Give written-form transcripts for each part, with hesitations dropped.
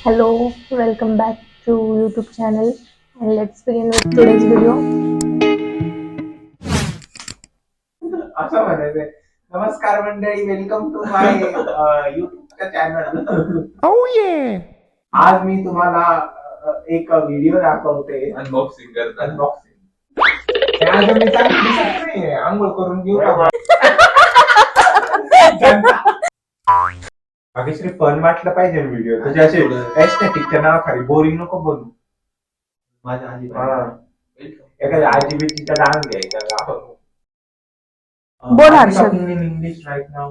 Hello, welcome back to YouTube channel and let's begin with today's video. असं म्हणायचंय. नमस्कार मंडळी, वेलकम टू माय युट्यूबच्या चॅनल. आज मी तुम्हाला एक व्हिडिओ दाखवते. अनबॉक्सिंग. आज मी चांगली दिसत नाहीये, आंघोळ करून घेऊ का? अगेश्री फन वाटलं पाहिजे व्हिडिओ. तुझ्या असे एस्थेटिकच्या नावाखाली बोरिंग नको बनू. माझ्या आजी एखाद्या आजी बिजीचा डान्स घ्यायचा दाखव. बोल I'm Harshad. talking in English right now.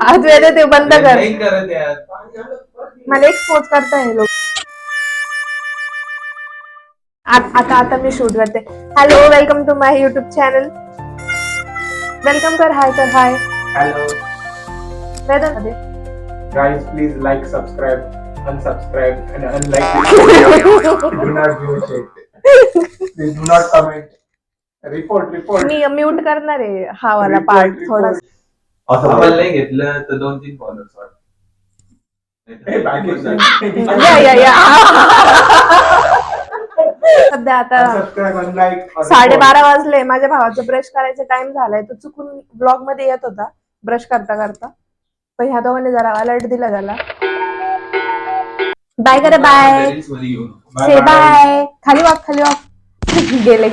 आज वेळ ते बंद कर. नाही करत यार. मला एक्सपोज करताय लोक. आता मी शूट करते. Hello, welcome to my YouTube channel. Welcome कर, हाय कर, हाय. Hello वेदन guys, please like, subscribe, unsubscribe and unlike this video. Do not give a shit. Please do not comment. Report. Me mute करणार आहे हा वाला part थोडा. आपण नाही घेतलं तर 2-3 फॉलोअर्स या सध्या आता सबस्क्राईब अनलाईक 12:30 वाजले. माझ्या भावाचं ब्रश करायचा टाइम झालाय. तो चुकून ब्लॉग मध्ये येत होता ब्रश करता करता, पण ह्या दोघांनी जरा अलर्ट दिला त्याला. बाय करा, बाय से बाय. खाली वाक गेले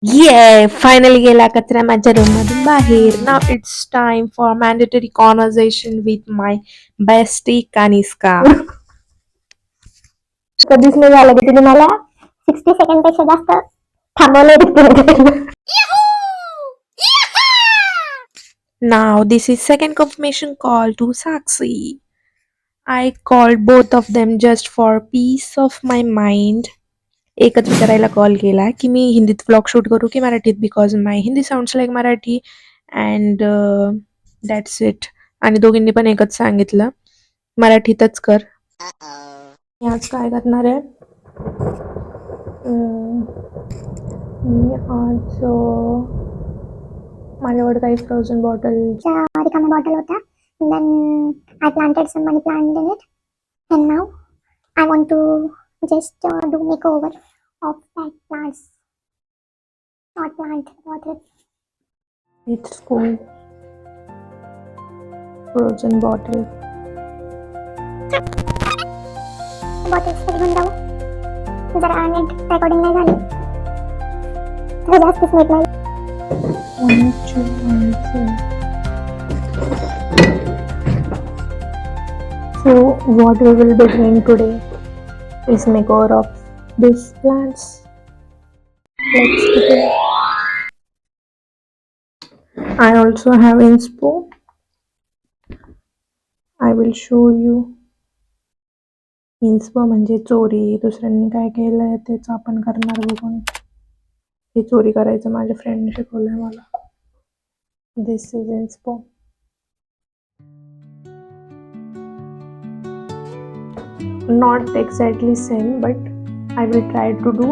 ये फायनली गेला कचरा माझ्या रूम मधून बाहेर. Now it's time for mandatory conversation with my bestie Kanishka. कधीच नाही झालं की तिने मला 60 सेकंड पेक्षा जास्त थांबवलं. Now this is second confirmation call to Sakshi. I called both of them just for peace of my mind. एकच विचारायला कॉल केला की मी हिंदीत व्लॉग शूट करू की मराठीत, because my Hindi sounds like Marathi and that's it. आणि दोघींनी पण एकच सांगितलं, मराठीतच कर. मी आज काय करणार आहे, मी आज माझ्याकडे काही फ्रोझन बॉटल रिकाम्या बॉटल होत्या. Then I planted some money plant in it and now I want to just do makeover of that plants. Not plant, water. It's cool. Frozen bottle. Bottles कधी घेऊन जाऊ? जरा नेट रेकॉर्डिंग नाही झाली. तर जास्त स्मेट नाही. 1, 2, 3. So what we will be doing today is makeover of these plants. Let's begin. I also have inspo. I will show you. inspo म्हणजे चोरी. दुसऱ्यांनी काय केलंय तेच आपण करणार बघून. हे चोरी करायचं माझ्या फ्रेंडने शिकवलंय मला. This is inspo. Not exactly same, but I will try to do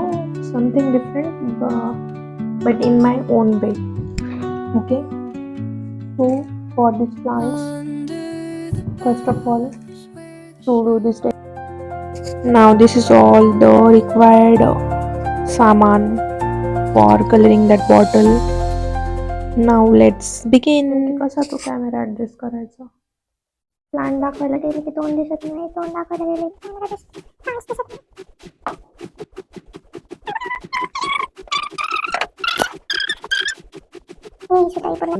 something different, but in my own way. Okay, so for these plants, first of all, to do this, now this is all the required saman for coloring that bottle. Now let's begin. कसा तो camera adjust करायचा? Plant दाखवायला गेले की तोंड दिसत नाही, तोंड दाखवायला गेले की कॅमेरा दिसत नाही.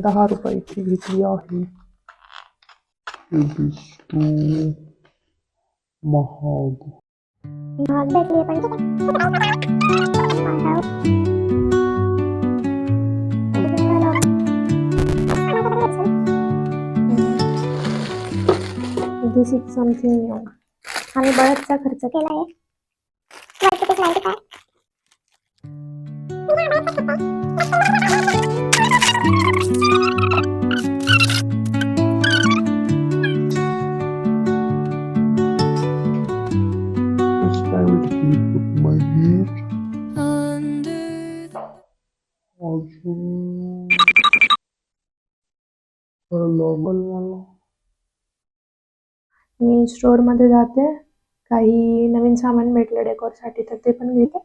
10 रुपयाची घेतली आहे. महाग भेटली पण दिस इज समथिंग न्यू. आम्ही बराचसा खर्च केला आहे. मी स्टोअर मध्ये जाते, काही नवीन सामान भेटलं डेकोर साठी तर ते पण घेते.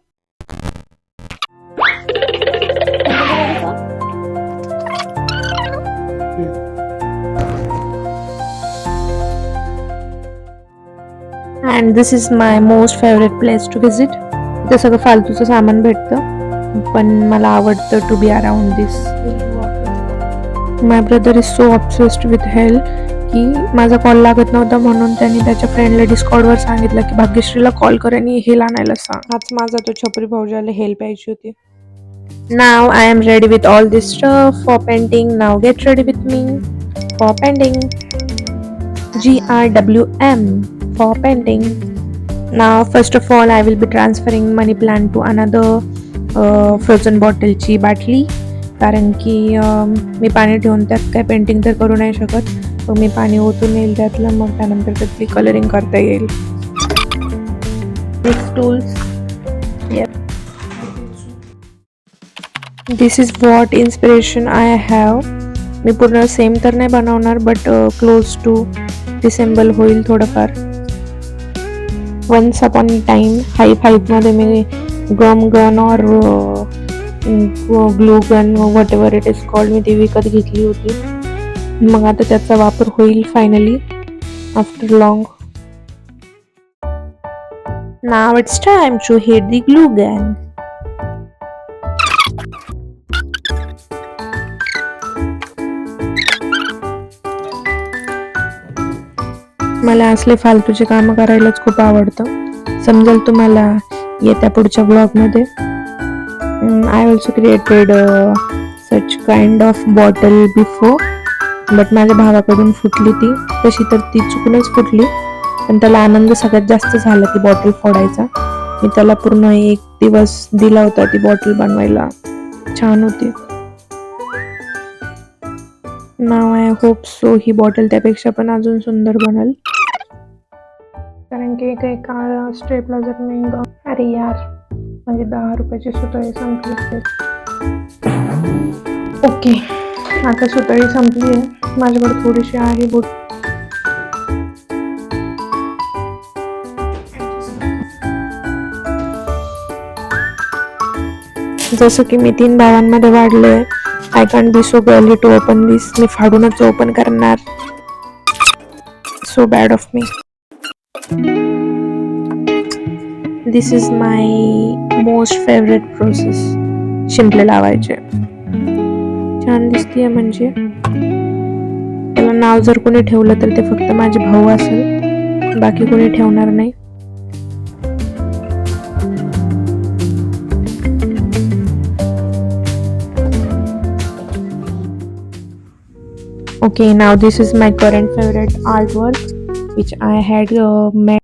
And this is my most favourite place to visit. इथे सगळं फालतूचं सामान भेटतं पण मला आवडतं to be around this. My brother is so obsessed with health की माझा कॉल लागत नव्हता म्हणून त्यांनी त्याच्या फ्रेंडला डिस्कॉर्डवर सांगितलं की भाग्यश्रीला कॉल कर आणि हेल आणायला सांग. आज माझा तो छपरी भाऊजाला हेल प्यायची होती. Now I am ready with all this stuff for painting. Now get ready with me for painting. GRWM for painting. Now first of all I will be transferring money plant to another frozen bottle ची बाटली, कारण की मी पाणी ठेवून त्यात काय painting तर करू नाही शकत. तर मी पाणी ओतून येईल त्यातलं, मग त्यानंतर त्यातली कलरिंग करता येईल. These tools, yep. This is what inspiration I have. मी पूर्ण सेम तर नाही बनवणार बट क्लोज टू डिसेंबल होईल थोडंफार. वन्स अपॉन टाइम हाई फाईव्हमध्ये मी gun or glue gun whatever it is called मी ती विकत घेतली होती. मग आता त्याचा वापर होईल finally after long. Now it's time to heat the glue gun. मला असले फालतूचे कामं करायलाच खूप आवडतं. समजेल तुम्हाला येत्या पुढच्या ब्लॉगमध्ये. I also created such kind of bottle before but माझ्या भावाकडून फुटली ती. तशी तर ती चुकूनच फुटली पण त्याला आनंद सगळ्यात जास्त झाला ती बॉटल फोडायचा. मी त्याला पूर्ण 1 दिवस दिला होता ती बॉटल बनवायला. छान होती. Now I hope so he bottle त्यापेक्षा पण अजून सुंदर बनल, कारण की एका स्टेपला जर मी अरे यार म्हणजे 10 रुपयाची सुतळी संपली. ओके आता सुतळी संपली आहे. माझ्याकडे थोडीशी आहे बोट. जसं की मी 3 भावांमध्ये वाढले. I can't be so girly to open this. मी फाडूनच ओपन करणार. So bad of me. This is my most favourite process. शिंपले लावायचे. छान दिसतीये म्हणजे. त्याला नाव जर कोणी ठेवलं तर ते फक्त माझे भाऊ असेल, बाकी कोणी ठेवणार नाही. Okay, now this is my current favorite artwork which I had made.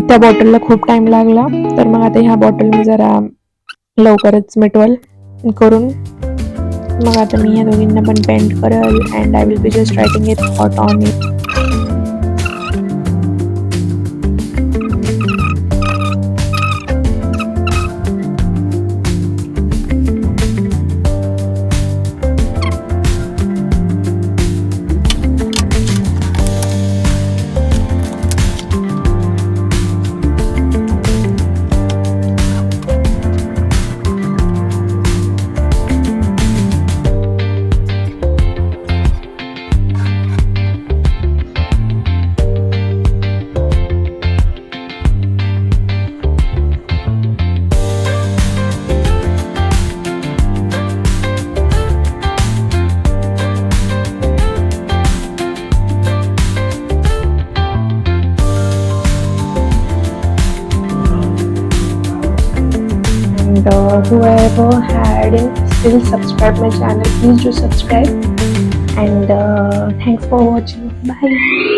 त्या बॉटलला खूप टाइम लागला तर मग आता ह्या बॉटल मी जरा लवकरच मिटवल करून. मग आता मी या दोघींना पण पेंट करेल and I will be just writing it hot on it. Whoever hadn't still subscribed my channel, please do subscribe and thanks for watching. Bye.